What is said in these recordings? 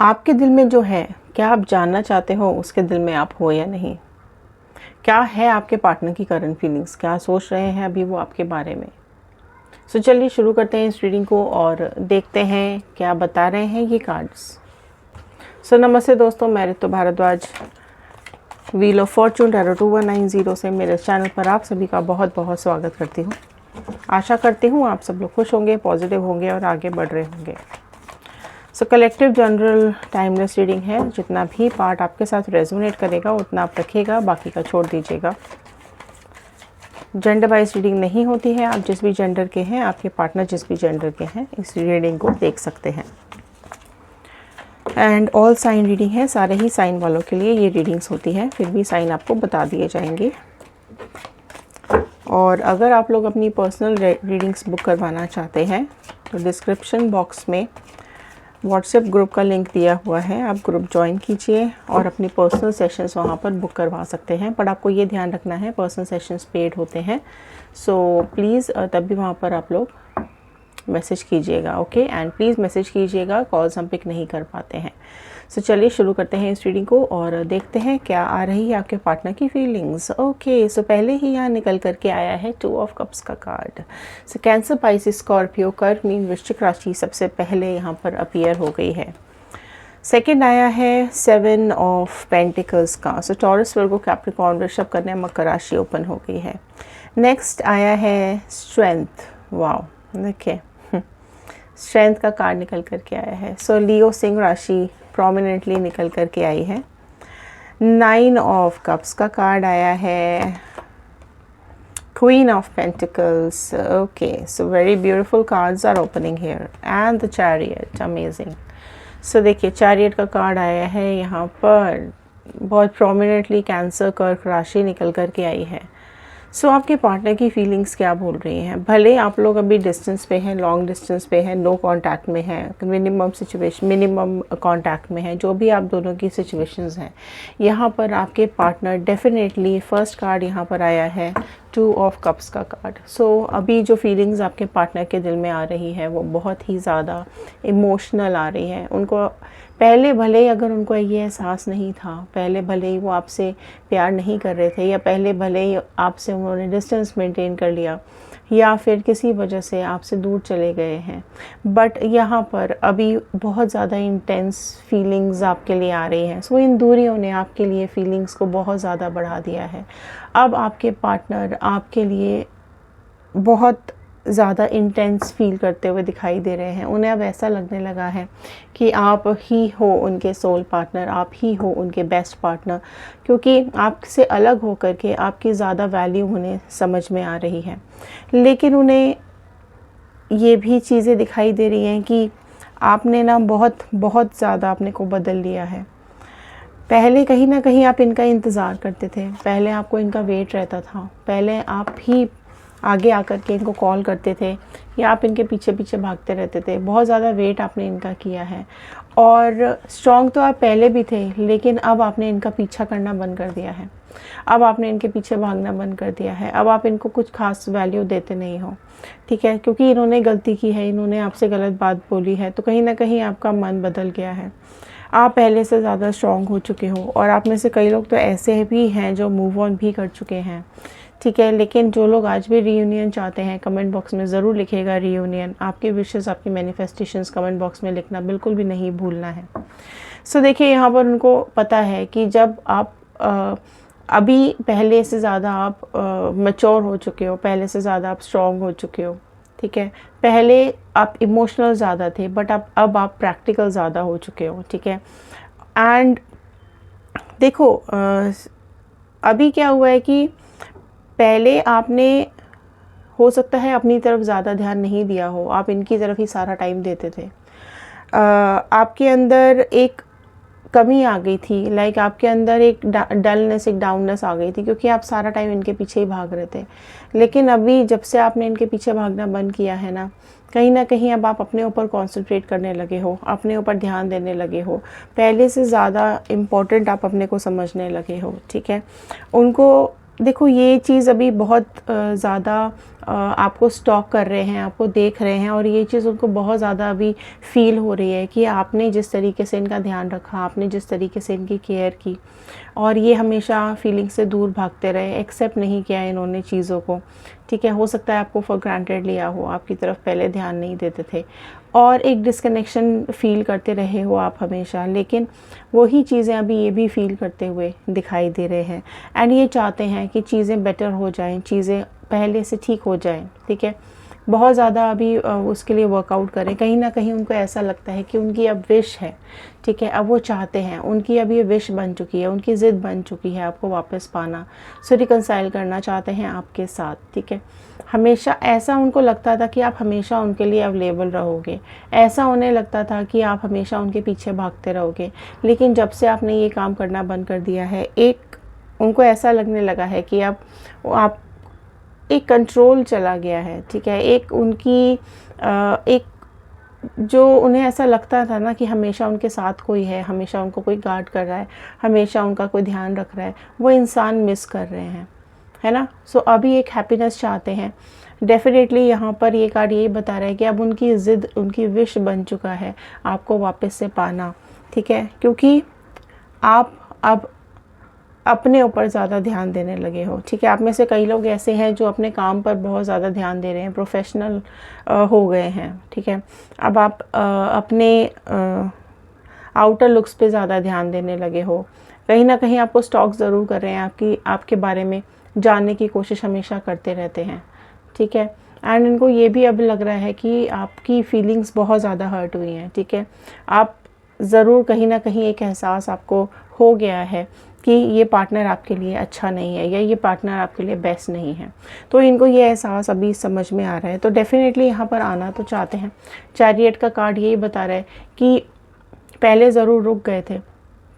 आपके दिल में जो है, क्या आप जानना चाहते हो उसके दिल में आप हो या नहीं? क्या है आपके पार्टनर की करंट फीलिंग्स? क्या सोच रहे हैं अभी वो आपके बारे में? सो चलिए शुरू करते हैं इस रीडिंग को और देखते हैं क्या बता रहे हैं ये कार्ड्स। सो नमस्ते दोस्तों, मैं Ritu Bhardwaj wheel of fortune tarot 2190 से मेरे चैनल पर आप सभी का बहुत बहुत स्वागत करती हूँ। आशा करती हूँ आप सब लोग खुश होंगे, पॉजिटिव होंगे और आगे बढ़ रहे होंगे। सो कलेक्टिव जनरल टाइमलेस रीडिंग है। जितना भी पार्ट आपके साथ रेजोनेट करेगा उतना आप रखिएगा, बाकी का छोड़ दीजिएगा। जेंडर वाइज रीडिंग नहीं होती है। आप जिस भी जेंडर के हैं, आपके पार्टनर जिस भी जेंडर के हैं, इस रीडिंग को देख सकते हैं। एंड ऑल साइन रीडिंग है, सारे ही साइन वालों के लिए ये रीडिंग्स होती है। फिर भी साइन आपको बता दिए जाएंगे। और अगर आप लोग अपनी पर्सनल रीडिंग्स बुक करवाना चाहते हैं तो डिस्क्रिप्शन बॉक्स में व्हाट्सएप ग्रुप का लिंक दिया हुआ है, आप ग्रुप ज्वाइन कीजिए और अपनी पर्सनल सेशंस वहाँ पर बुक करवा सकते हैं। पर आपको ये ध्यान रखना है, पर्सनल सेशंस पेड होते हैं। सो प्लीज़ तब भी वहाँ पर आप लोग मैसेज कीजिएगा, ओके। एंड प्लीज़ मैसेज कीजिएगा, कॉल्स हम पिक नहीं कर पाते हैं। सो चलिए शुरू करते हैं इस रीडिंग को और देखते हैं क्या आ रही है आपके पार्टनर की फीलिंग्स। ओके, सो पहले ही यहाँ निकल करके आया है 2 ऑफ कप्स का कार्ड। सो कैंसर, पाइसिस, स्कॉर्पियो, कर्क, मीन, वृश्चिक राशि सबसे पहले यहाँ पर अपीयर हो गई है। सेकंड आया है 7 ऑफ पेंटिकल्स का। सो टॉरस, वर्गो, कैप्रिकॉर्न, वृषभ, कन्या, मकर राशि ओपन हो गई है। नेक्स्ट आया है स्ट्रेंथ। वाओ, देखिए स्ट्रेंथ का कार्ड निकल करके आया है। सो लियो, सिंह राशि प्रोमिनेंटली निकल करके आई है। 9 ऑफ कप्स का कार्ड आया है। Queen of pentacles. Okay, so very beautiful cards are opening here. And the chariot, amazing. So देखिए चैरियट का कार्ड आया है यहाँ पर, बहुत प्रोमिनेंटली कैंसर, कर्क राशि निकल करके आई है। सो आपके पार्टनर की फीलिंग्स क्या बोल रही हैं? भले आप लोग अभी डिस्टेंस पे हैं, लॉन्ग डिस्टेंस पे हैं, नो कांटेक्ट में हैं, मिनिमम कांटेक्ट में है, जो भी आप दोनों की सिचुएशंस हैं, यहाँ पर आपके पार्टनर डेफिनेटली, फर्स्ट कार्ड यहाँ पर आया है 2 ऑफ कप्स का कार्ड। सो अभी जो फीलिंग्स आपके पार्टनर के दिल में आ रही है वो बहुत ही ज़्यादा इमोशनल आ रही है। उनको पहले भले ही अगर उनको ये एहसास नहीं था, पहले भले ही वो आपसे प्यार नहीं कर रहे थे, या पहले भले ही आपसे उन्होंने डिस्टेंस मेंटेन कर लिया, या फिर किसी वजह से आपसे दूर चले गए हैं, बट यहाँ पर अभी बहुत ज़्यादा इंटेंस फीलिंग्स आपके लिए आ रही हैं। सो इन दूरियों ने आपके लिए फीलिंग्स को बहुत ज़्यादा बढ़ा दिया है। अब आपके पार्टनर आपके लिए बहुत ज़्यादा इंटेंस फील करते हुए दिखाई दे रहे हैं। उन्हें अब ऐसा लगने लगा है कि आप ही हो उनके सोल पार्टनर, आप ही हो उनके बेस्ट पार्टनर, क्योंकि आपसे अलग होकर के आपकी ज़्यादा वैल्यू उन्हें समझ में आ रही है। लेकिन उन्हें ये भी चीज़ें दिखाई दे रही हैं कि आपने ना बहुत ज़्यादा अपने को बदल लिया है। पहले कहीं ना कहीं आप इनका इंतज़ार करते थे, पहले आपको इनका वेट रहता था, पहले आप ही आगे आकर के इनको कॉल करते थे या आप इनके पीछे पीछे भागते रहते थे। बहुत ज़्यादा वेट आपने इनका किया है और स्ट्रॉन्ग तो आप पहले भी थे, लेकिन अब आपने इनका पीछा करना बंद कर दिया है। अब आपने इनके पीछे भागना बंद कर दिया है। अब आप इनको कुछ खास वैल्यू देते नहीं हो, ठीक है, क्योंकि इन्होंने गलती की है, इन्होंने आपसे गलत बात बोली है, तो कहीं ना कहीं आपका मन बदल गया है। आप पहले से ज़्यादा स्ट्रॉन्ग हो चुके हो और आप में से कई लोग तो ऐसे भी हैं जो मूव ऑन भी कर चुके हैं, ठीक है। लेकिन जो लोग आज भी रीयूनियन चाहते हैं, कमेंट बॉक्स में ज़रूर लिखिएगा रीयूनियन। आपके विशेस, आपकी मैनिफेस्टेशंस कमेंट बॉक्स में लिखना बिल्कुल भी नहीं भूलना है। सो देखिए यहाँ पर उनको पता है कि जब आप अभी पहले से ज़्यादा आप मैच्योर हो चुके हो, पहले से ज़्यादा आप स्ट्रॉन्ग हो चुके हो, ठीक है। पहले आप इमोशनल ज़्यादा थे, बट अब आप प्रैक्टिकल ज़्यादा हो चुके हो, ठीक है। एंड देखो अभी क्या हुआ है कि पहले आपने, हो सकता है अपनी तरफ ज़्यादा ध्यान नहीं दिया हो, आप इनकी तरफ ही सारा टाइम देते थे। आपके अंदर एक कमी आ गई थी, लाइक आपके अंदर एक डलनेस, एक डाउननेस आ गई थी, क्योंकि आप सारा टाइम इनके पीछे ही भाग रहे थे। लेकिन अभी जब से आपने इनके पीछे भागना बंद किया है ना कहीं अब आप अपने ऊपर कॉन्सेंट्रेट करने लगे हो, अपने ऊपर ध्यान देने लगे हो, पहले से ज़्यादा इम्पोर्टेंट आप अपने को समझने लगे हो, ठीक है। उनको देखो ये चीज़ अभी बहुत ज़्यादा आपको स्टॉक कर रहे हैं, आपको देख रहे हैं, और ये चीज़ उनको बहुत ज़्यादा अभी फ़ील हो रही है कि आपने जिस तरीके से इनका ध्यान रखा, आपने जिस तरीके से इनकी केयर की, और ये हमेशा फीलिंग से दूर भागते रहे, एक्सेप्ट नहीं किया इन्होंने चीज़ों को। ठीक है, हो सकता है आपको फॉर ग्रांटेड लिया हो, आपकी तरफ पहले ध्यान नहीं देते थे, और एक डिस्कनेक्शन फ़ील करते रहे हो आप हमेशा। लेकिन वही चीज़ें अभी ये भी फ़ील करते हुए दिखाई दे रहे हैं, एंड ये चाहते हैं कि चीज़ें बेटर हो जाएं, चीज़ें पहले से ठीक हो जाएं। ठीक है, बहुत ज़्यादा अभी उसके लिए वर्कआउट करें। कहीं ना कहीं उनको ऐसा लगता है कि उनकी अब विश है, ठीक है, अब वो चाहते हैं, उनकी अब ये विश बन चुकी है, उनकी ज़िद बन चुकी है आपको वापस पाना, सो रिकंसाइल करना चाहते हैं आपके साथ। ठीक है, हमेशा ऐसा उनको लगता था कि आप हमेशा उनके लिए अवेलेबल रहोगे, ऐसा उन्हें लगता था कि आप हमेशा उनके पीछे भागते रहोगे। लेकिन जब से आपने ये काम करना बंद कर दिया है, एक उनको ऐसा लगने लगा है कि अब आप एक कंट्रोल चला गया है। ठीक है, एक उनकी एक जो उन्हें ऐसा लगता था ना कि हमेशा उनके साथ कोई है, हमेशा उनको कोई गार्ड कर रहा है, हमेशा उनका कोई ध्यान रख रहा है, वो इंसान मिस कर रहे हैं, है ना। सो अभी एक हैप्पीनेस चाहते हैं। डेफिनेटली यहाँ पर ये कार्ड यही बता रहा है कि अब उनकी ज़िद, उनकी विश बन चुका है आपको वापस से पाना। ठीक है, क्योंकि आप अब अपने ऊपर ज़्यादा ध्यान देने लगे हो। ठीक है, आप में से कई लोग ऐसे हैं जो अपने काम पर बहुत ज़्यादा ध्यान दे रहे हैं, प्रोफेशनल हो गए हैं। ठीक है, अब आप अपने आउटर लुक्स पे ज़्यादा ध्यान देने लगे हो। कहीं ना कहीं आपको स्टॉक ज़रूर कर रहे हैं, आपके बारे में जानने की कोशिश हमेशा करते रहते हैं। ठीक है, एंड इनको ये भी अब लग रहा है कि आपकी फीलिंग्स बहुत ज़्यादा हर्ट हुई हैं। ठीक है, आप ज़रूर कहीं ना कहीं एक एहसास आपको हो गया है कि ये पार्टनर आपके लिए अच्छा नहीं है, या ये पार्टनर आपके लिए बेस्ट नहीं है। तो इनको ये एहसास अभी समझ में आ रहा है, तो डेफिनेटली यहाँ पर आना तो चाहते हैं। चैरियट का कार्ड यही बता रहा है कि पहले ज़रूर रुक गए थे,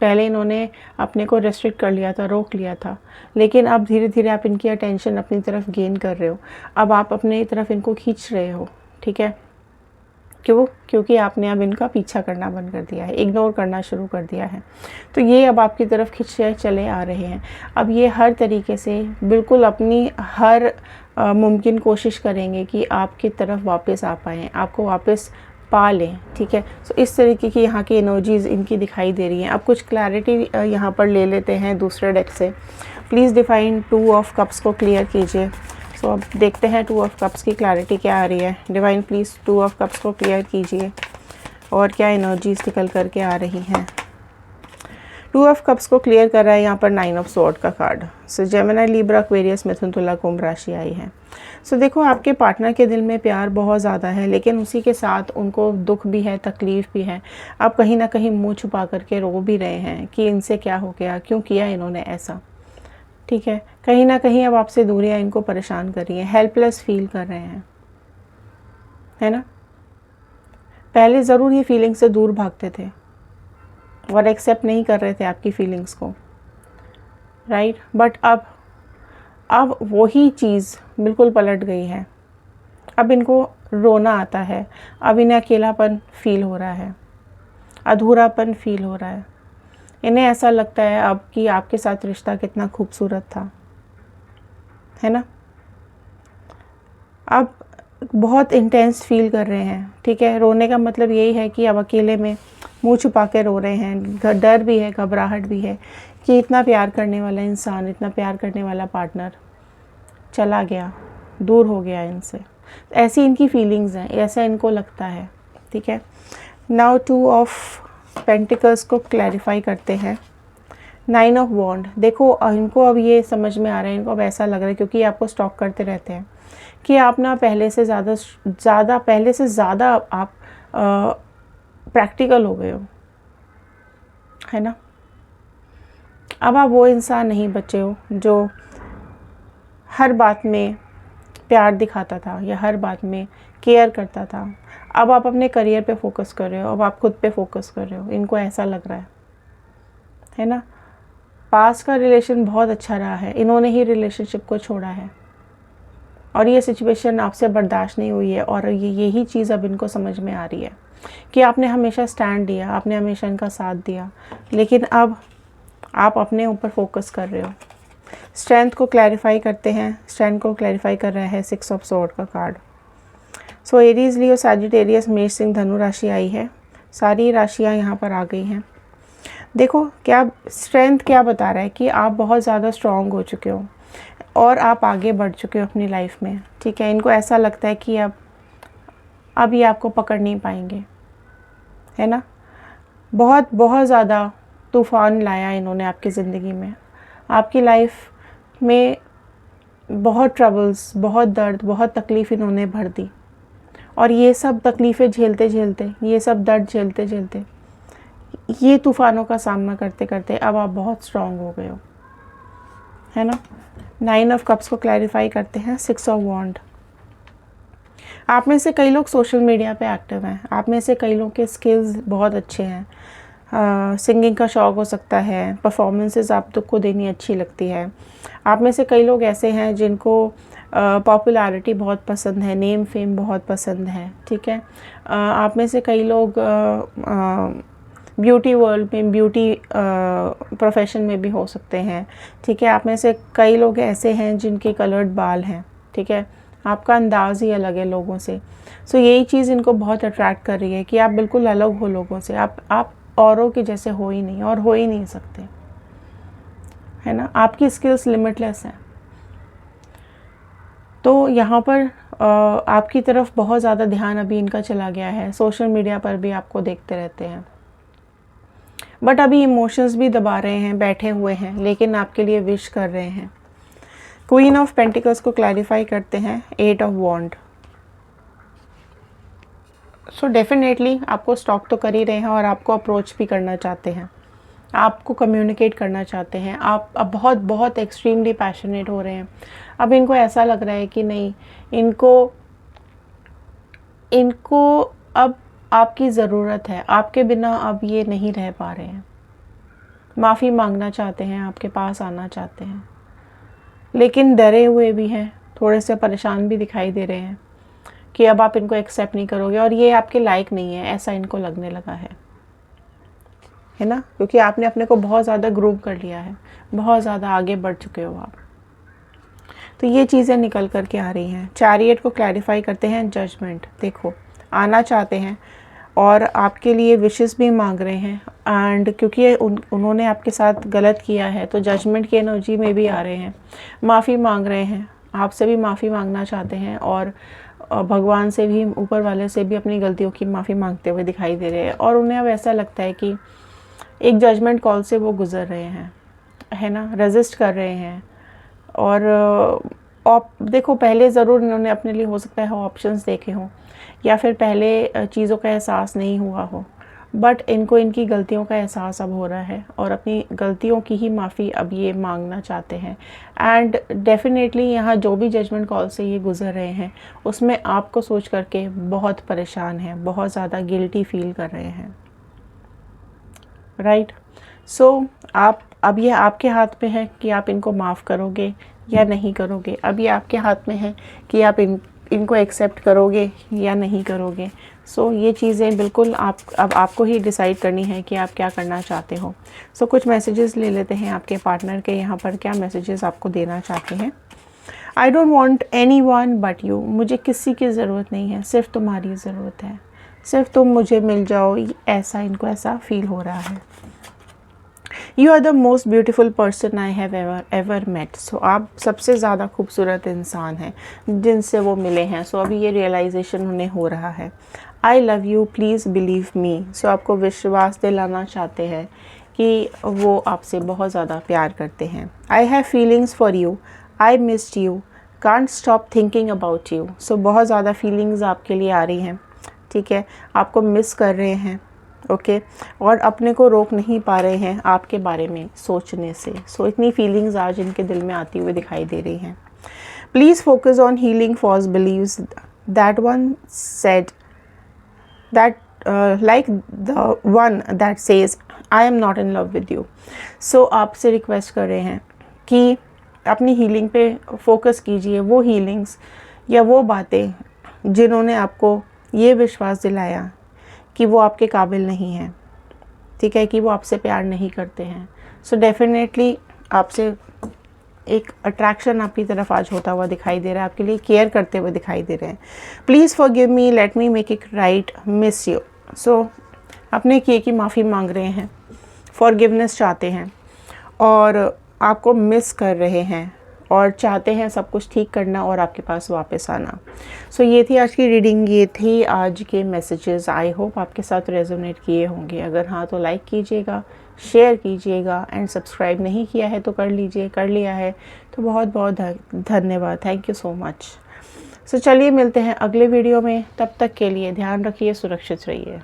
पहले इन्होंने अपने को रेस्ट्रिक्ट कर लिया था, रोक लिया था, लेकिन अब धीरे धीरे आप इनकी अटेंशन अपनी तरफ गेन कर रहे हो, अब आप अपनी तरफ इनको खींच रहे हो। ठीक है, क्यों? क्योंकि आपने अब इनका पीछा करना बंद कर दिया है, इग्नोर करना शुरू कर दिया है, तो ये अब आपकी तरफ खिंचते चले आ रहे हैं। अब ये हर तरीके से बिल्कुल अपनी हर मुमकिन कोशिश करेंगे कि आपकी तरफ वापस आ पाएँ, आपको वापस पा लें। ठीक है, सो इस तरीके की यहाँ की एनर्जीज़ इनकी दिखाई दे रही हैं। अब कुछ क्लैरिटी यहाँ पर ले लेते हैं दूसरे डेक से। प्लीज़ डिफाइन 2 ऑफ कप्स को क्लियर कीजिए। तो अब देखते हैं 2 ऑफ कप्स की क्लैरिटी क्या आ रही है। डिवाइन प्लीज़ 2 ऑफ कप्स को क्लियर कीजिए और क्या एनर्जीज निकल करके आ रही हैं। 2 ऑफ कप्स को क्लियर कर रहा है यहाँ पर 9 ऑफ स्वॉर्ड का कार्ड। सो जेमिनी, लिब्रा, एक्वेरियस, मिथुन, तुला, कुंभ राशि आई है। सो देखो, आपके पार्टनर के दिल में प्यार बहुत ज़्यादा है, लेकिन उसी के साथ उनको दुख भी है, तकलीफ़ भी है। आप कहीं ना कहीं मुँह छुपा करके रो भी रहे हैं कि इनसे क्या हो गया, क्यों किया इन्होंने ऐसा। ठीक है, कहीं ना कहीं अब आपसे दूरियां इनको परेशान कर रही हैं, हेल्पलेस फील कर रहे हैं, है ना। पहले ज़रूर ये फीलिंग से दूर भागते थे और एक्सेप्ट नहीं कर रहे थे आपकी फीलिंग्स को, राइट। बट अब वही चीज़ बिल्कुल पलट गई है। अब इनको रोना आता है, अब इन्हें अकेलापन फील हो रहा है, अधूरापन फील हो रहा है। इन्हें ऐसा लगता है अब कि आपके साथ रिश्ता कितना खूबसूरत था, है ना। अब बहुत इंटेंस फील कर रहे हैं। ठीक है, रोने का मतलब यही है कि अब अकेले में मुंह छुपा के रो रहे हैं। डर भी है, घबराहट भी है कि इतना प्यार करने वाला इंसान, इतना प्यार करने वाला पार्टनर चला गया, दूर हो गया इनसे। ऐसी इनकी फीलिंग्स हैं, ऐसा इनको लगता है। ठीक है, नाउ 2 ऑफ पेंटिकल्स को क्लैरिफाई करते हैं। 9 ऑफ वॉन्ड, देखो इनको अब ये समझ में आ रहा है, इनको अब ऐसा लग रहा है, क्योंकि आपको स्टॉक करते रहते हैं, कि आप ना पहले से ज़्यादा आप प्रैक्टिकल हो गए हो, है ना। अब आप वो इंसान नहीं बचे हो जो हर बात में प्यार दिखाता था या हर बात में केयर करता था। अब आप अपने करियर पे फोकस कर रहे हो, अब आप खुद पे फोकस कर रहे हो, इनको ऐसा लग रहा है ना। पास का रिलेशन बहुत अच्छा रहा है, इन्होंने ही रिलेशनशिप को छोड़ा है और ये सिचुएशन आपसे बर्दाश्त नहीं हुई है, और यही चीज़ अब इनको समझ में आ रही है कि आपने हमेशा स्टैंड दिया, आपने हमेशा इनका साथ दिया, लेकिन अब आप अपने ऊपर फोकस कर रहे हो। स्ट्रेंथ को क्लैरिफाई करते हैं। स्ट्रेंथ को क्लैरिफाई कर रहा है 6 ऑफ स्वॉर्ड का कार्ड। सो एरीज, लियो, सैजिटेरियस, मेष, सिंह, धनु राशि आई है। सारी राशियाँ यहाँ पर आ गई हैं। देखो क्या स्ट्रेंथ क्या बता रहा है कि आप बहुत ज़्यादा स्ट्रॉन्ग हो चुके हो और आप आगे बढ़ चुके हो अपनी लाइफ में, ठीक है। इनको ऐसा लगता है कि अब ये आपको पकड़ नहीं पाएंगे, है ना। बहुत बहुत ज़्यादा तूफ़ान लाया इन्होंने आपकी ज़िंदगी में। आपकी लाइफ में बहुत ट्रबल्स, बहुत दर्द, बहुत तकलीफ़ इन्होंने भर दी, और ये सब तकलीफ़ें झेलते झेलते, ये सब दर्द झेलते झेलते, ये तूफ़ानों का सामना करते करते अब आप बहुत स्ट्रॉन्ग हो गए हो, है ना। 9 ऑफ कप्स को क्लैरिफाई करते हैं 6 ऑफ वॉन्ड। आप में से कई लोग सोशल मीडिया पे एक्टिव हैं। आप में से कई लोगों के स्किल्स बहुत अच्छे हैं। सिंगिंग का शौक़ हो सकता है, परफॉर्मेंसेस आपको देनी अच्छी लगती है। आप में से कई लोग ऐसे हैं जिनको पॉपुलैरिटी बहुत पसंद है, नेम फेम बहुत पसंद है, ठीक है। आप में से कई लोग ब्यूटी वर्ल्ड में, ब्यूटी प्रोफेशन में भी हो सकते हैं, ठीक है। आप में से कई लोग ऐसे हैं जिनके कलर्ड बाल हैं, ठीक है। आपका अंदाज़ ही अलग है लोगों से। सो यही चीज़ इनको बहुत अट्रैक्ट कर रही है कि आप बिल्कुल अलग हो लोगों से। आप औरों के जैसे हो ही नहीं और हो ही नहीं सकते, है ना। आपकी स्किल्स लिमिटलेस हैं। तो यहाँ पर आपकी तरफ बहुत ज़्यादा ध्यान अभी इनका चला गया है। सोशल मीडिया पर भी आपको देखते रहते हैं, बट अभी इमोशंस भी दबा रहे हैं, बैठे हुए हैं, लेकिन आपके लिए विश कर रहे हैं। क्वीन ऑफ पेंटिकल्स को क्लैरिफाई करते हैं 8 ऑफ वॉन्ड। सो डेफिनेटली आपको स्टॉक तो कर ही रहे हैं और आपको अप्रोच भी करना चाहते हैं, आपको कम्युनिकेट करना चाहते हैं। आप अब बहुत बहुत एक्सट्रीमली पैशनेट हो रहे हैं। अब इनको ऐसा लग रहा है कि नहीं, इनको अब आपकी ज़रूरत है, आपके बिना अब ये नहीं रह पा रहे हैं। माफ़ी मांगना चाहते हैं, आपके पास आना चाहते हैं, लेकिन डरे हुए भी हैं, थोड़े से परेशान भी दिखाई दे रहे हैं कि अब आप इनको एक्सेप्ट नहीं करोगे और ये आपके लायक नहीं है, ऐसा इनको लगने लगा है ना, क्योंकि आपने अपने को बहुत ज़्यादा ग्रूव कर लिया है, बहुत ज़्यादा आगे बढ़ चुके हो आप। तो ये चीज़ें निकल कर के आ रही हैं। चैरियट को क्लैरिफाई करते हैं जजमेंट। देखो, आना चाहते हैं और आपके लिए विशेस भी मांग रहे हैं, एंड क्योंकि उन्होंने आपके साथ गलत किया है तो जजमेंट की एनर्जी में भी आ रहे हैं। माफ़ी मांग रहे हैं, आपसे भी माफ़ी मांगना चाहते हैं और भगवान से भी, ऊपर वाले से भी अपनी गलतियों की माफ़ी मांगते हुए दिखाई दे रहे हैं। और उन्हें अब ऐसा लगता है कि एक जजमेंट कॉल से वो गुज़र रहे हैं, है ना, रेजिस्ट कर रहे हैं। और देखो, पहले ज़रूर इन्होंने अपने लिए हो सकता है ऑप्शंस देखे हों, या फिर पहले चीज़ों का एहसास नहीं हुआ हो, बट इनको इनकी गलतियों का एहसास अब हो रहा है और अपनी गलतियों की ही माफ़ी अब ये मांगना चाहते हैं। एंड डेफिनेटली यहाँ जो भी जजमेंट कॉल से ये गुज़र रहे हैं उसमें आपको सोच करके बहुत परेशान हैं, बहुत ज़्यादा गिल्टी फील कर रहे हैं, राइट। सो अब ये आपके हाथ में है कि आप इनको माफ़ करोगे या नहीं करोगे। अब ये आपके हाथ में है कि आप इनको एक्सेप्ट करोगे या नहीं करोगे। सो ये चीज़ें बिल्कुल अब आपको ही डिसाइड करनी है कि आप क्या करना चाहते हो। सो कुछ मैसेजेस ले लेते हैं आपके पार्टनर के, यहाँ पर क्या मैसेजेस आपको देना चाहते हैं। I don't want any one but you. मुझे किसी की ज़रूरत नहीं है, सिर्फ तुम्हारी ज़रूरत है, सिर्फ तुम मुझे मिल जाओ, ऐसा इनको ऐसा फील हो रहा है। You are the most beautiful person I have ever met. So आप सबसे ज़्यादा खूबसूरत इंसान हैं जिनसे वो मिले हैं। सो अभी ये रियलाइजेशन उन्हें हो रहा है। I love you, please believe me. So आपको विश्वास दिलाना चाहते हैं कि वो आपसे बहुत ज़्यादा प्यार करते हैं। I have feelings for you, I missed you, can't stop thinking about you. So बहुत ज़्यादा फीलिंग्स आपके लिए आ रही हैं, ठीक है, आपको मिस कर रहे हैं, ओके, और अपने को रोक नहीं पा रहे हैं आपके बारे में सोचने से। सो इतनी फीलिंग्स आज इनके दिल में आती हुई दिखाई दे रही हैं। Please focus on healing false beliefs that one said that like the one that says I am not in love with you. So आपसे रिक्वेस्ट कर रहे हैं कि अपनी हीलिंग पे फोकस कीजिए, वो हीलिंग्स या वो बातें जिन्होंने आपको ये विश्वास दिलाया कि वो आपके काबिल नहीं हैं, ठीक है, कि वो आपसे प्यार नहीं करते हैं। सो डेफिनेटली आपसे एक अट्रैक्शन आपकी तरफ आज होता हुआ दिखाई दे रहा है, आपके लिए केयर करते हुए दिखाई दे रहे हैं। Please forgive me, let me make it right, miss you. So अपने किए की माफ़ी मांग रहे हैं, फॉरगिवनेस चाहते हैं और आपको मिस कर रहे हैं और चाहते हैं सब कुछ ठीक करना और आपके पास वापस आना। सो ये थी आज की रीडिंग, ये थी आज के मैसेजेस। आई होप आपके साथ रेजोनेट किए होंगे। अगर हाँ तो लाइक कीजिएगा, शेयर कीजिएगा एंड सब्सक्राइब नहीं किया है तो कर लीजिए, कर लिया है तो बहुत बहुत धन्यवाद। Thank you so much. So चलिए मिलते हैं अगले वीडियो में, तब तक के लिए ध्यान रखिए, सुरक्षित रहिए।